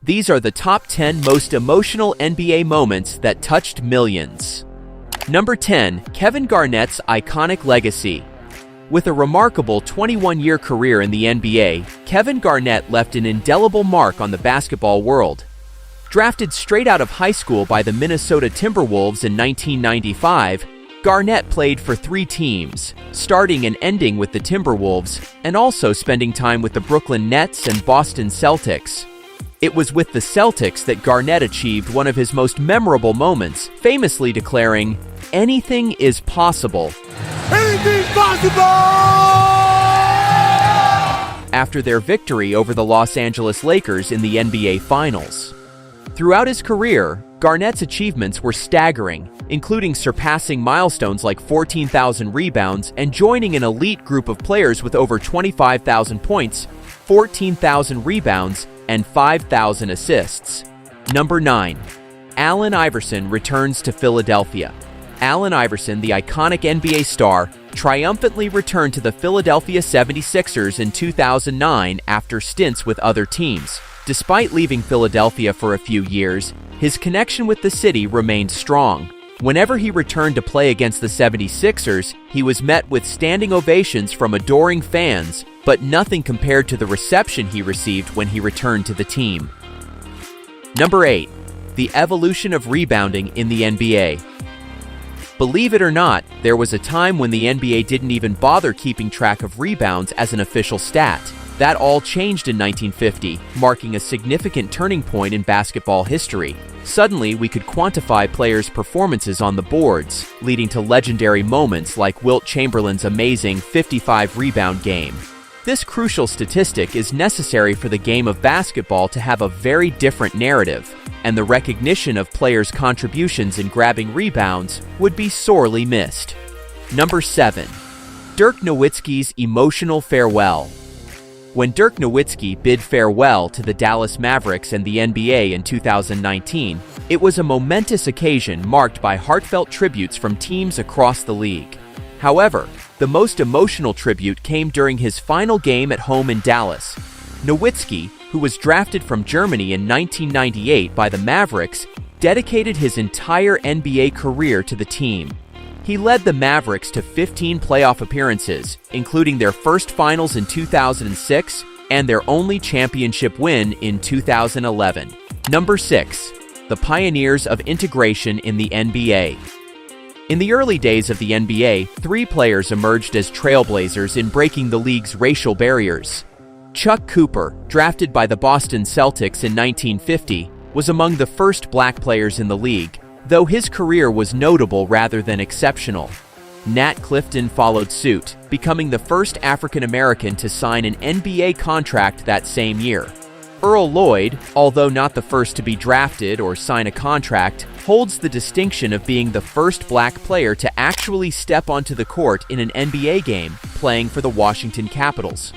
These are the top 10 most emotional NBA moments that touched millions. Number 10. Kevin Garnett's iconic legacy. With a remarkable 21-year career in the NBA, Kevin Garnett left an indelible mark on the basketball world. Drafted straight out of high school by the Minnesota Timberwolves in 1995, Garnett played for 3 teams, starting and ending with the Timberwolves, and also spending time with the Brooklyn Nets and Boston Celtics. It was with the Celtics that Garnett achieved one of his most memorable moments, famously declaring, "Anything is possible." Anything's possible! After their victory over the Los Angeles Lakers in the NBA Finals. Throughout his career, Garnett's achievements were staggering, including surpassing milestones like 14,000 rebounds and joining an elite group of players with over 25,000 points, 14,000 rebounds, and 5,000 assists. Number 9. Allen Iverson returns to Philadelphia. Allen Iverson, the iconic NBA star, triumphantly returned to the Philadelphia 76ers in 2009 after stints with other teams. Despite leaving Philadelphia for a few years, his connection with the city remained strong. Whenever he returned to play against the 76ers, he was met with standing ovations from adoring fans, but nothing compared to the reception he received when he returned to the team. Number 8. The evolution of rebounding in the NBA. Believe it or not, there was a time when the NBA didn't even bother keeping track of rebounds as an official stat. That all changed in 1950, marking a significant turning point in basketball history. Suddenly, we could quantify players' performances on the boards, leading to legendary moments like Wilt Chamberlain's amazing 55-rebound game. This crucial statistic is necessary for the game of basketball to have a very different narrative, and the recognition of players' contributions in grabbing rebounds would be sorely missed. Number 7. Dirk Nowitzki's emotional farewell. When Dirk Nowitzki bid farewell to the Dallas Mavericks and the NBA in 2019, it was a momentous occasion marked by heartfelt tributes from teams across the league. However, the most emotional tribute came during his final game at home in Dallas. Nowitzki, who was drafted from Germany in 1998 by the Mavericks, dedicated his entire NBA career to the team. He led the Mavericks to 15 playoff appearances, including their first finals in 2006 and their only championship win in 2011. Number 6. The pioneers of integration in the NBA. In the early days of the NBA, 3 players emerged as trailblazers in breaking the league's racial barriers. Chuck Cooper, drafted by the Boston Celtics in 1950, was among the first black players in the league, though his career was notable rather than exceptional. Nat Clifton followed suit, becoming the first African American to sign an NBA contract that same year. Earl Lloyd, although not the first to be drafted or sign a contract, holds the distinction of being the first black player to actually step onto the court in an NBA game, playing for the Washington Capitals.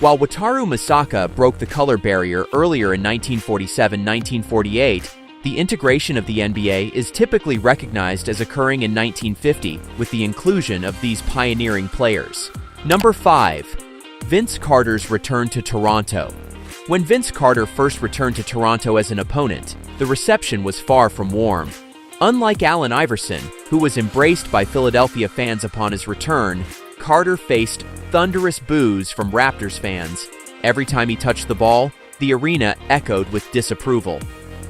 While Wataru Misaka broke the color barrier earlier in 1947-1948, the integration of the NBA is typically recognized as occurring in 1950 with the inclusion of these pioneering players. Number 5. Vince Carter's return to Toronto. When Vince Carter first returned to Toronto as an opponent, the reception was far from warm. Unlike Allen Iverson, who was embraced by Philadelphia fans upon his return, Carter faced thunderous boos from Raptors fans. Every time he touched the ball, the arena echoed with disapproval.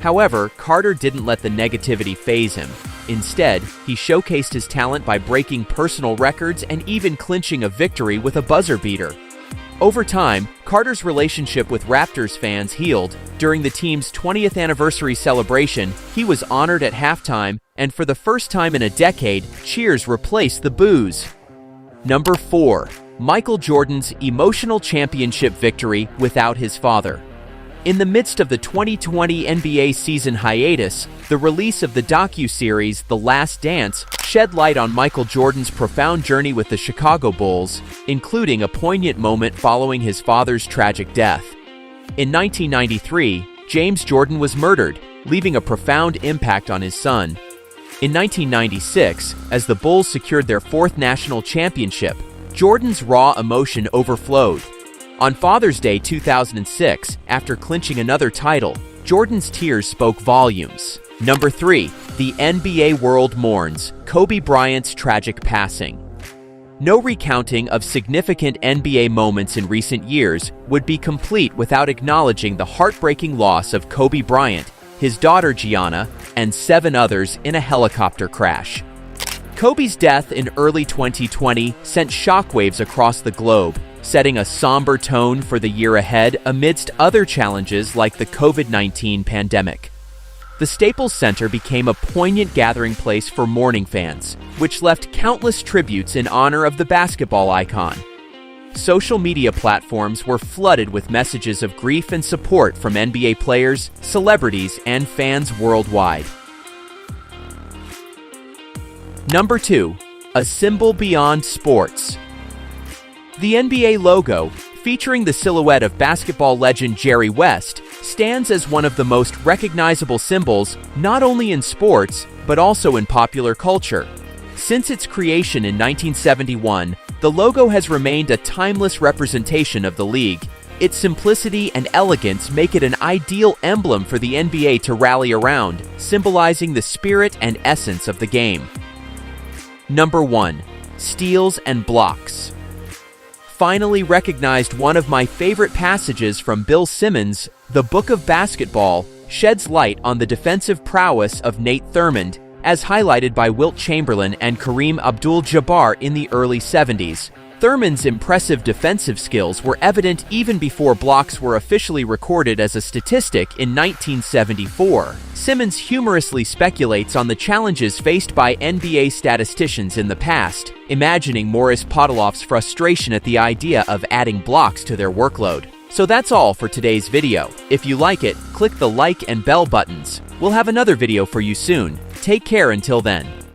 However, Carter didn't let the negativity faze him. Instead, he showcased his talent by breaking personal records and even clinching a victory with a buzzer beater. Over time, Carter's relationship with Raptors fans healed. During the team's 20th anniversary celebration, he was honored at halftime, and for the first time in a decade, cheers replaced the boos. Number 4. Michael Jordan's emotional championship victory without his father. In the midst of the 2020 NBA season hiatus, the release of the docu-series The Last Dance shed light on Michael Jordan's profound journey with the Chicago Bulls, including a poignant moment following his father's tragic death. In 1993, James Jordan was murdered, leaving a profound impact on his son. In 1996, as the Bulls secured their 4th national championship, Jordan's raw emotion overflowed. On Father's Day 2006, after clinching another title, Jordan's tears spoke volumes. Number 3. The NBA world mourns Kobe Bryant's tragic passing. No recounting of significant NBA moments in recent years would be complete without acknowledging the heartbreaking loss of Kobe Bryant, his daughter Gianna, and 7 others in a helicopter crash. Kobe's death in early 2020 sent shockwaves across the globe, setting a somber tone for the year ahead amidst other challenges like the COVID-19 pandemic. The Staples Center became a poignant gathering place for mourning fans, which left countless tributes in honor of the basketball icon. Social media platforms were flooded with messages of grief and support from NBA players, celebrities, and fans worldwide. Number 2. A symbol beyond sports. The NBA logo, featuring the silhouette of basketball legend Jerry West, stands as one of the most recognizable symbols not only in sports, but also in popular culture. Since its creation in 1971, the logo has remained a timeless representation of the league. Its simplicity and elegance make it an ideal emblem for the NBA to rally around, symbolizing the spirit and essence of the game. Number 1. Steals and blocks. Finally recognized one of my favorite passages from Bill Simmons' The Book of Basketball sheds light on the defensive prowess of Nate Thurmond, as highlighted by Wilt Chamberlain and Kareem Abdul-Jabbar in the early 70s. Thurmond's impressive defensive skills were evident even before blocks were officially recorded as a statistic in 1974. Simmons humorously speculates on the challenges faced by NBA statisticians in the past, imagining Morris Podoloff's frustration at the idea of adding blocks to their workload. So that's all for today's video. If you like it, click the like and bell buttons. We'll have another video for you soon. Take care until then.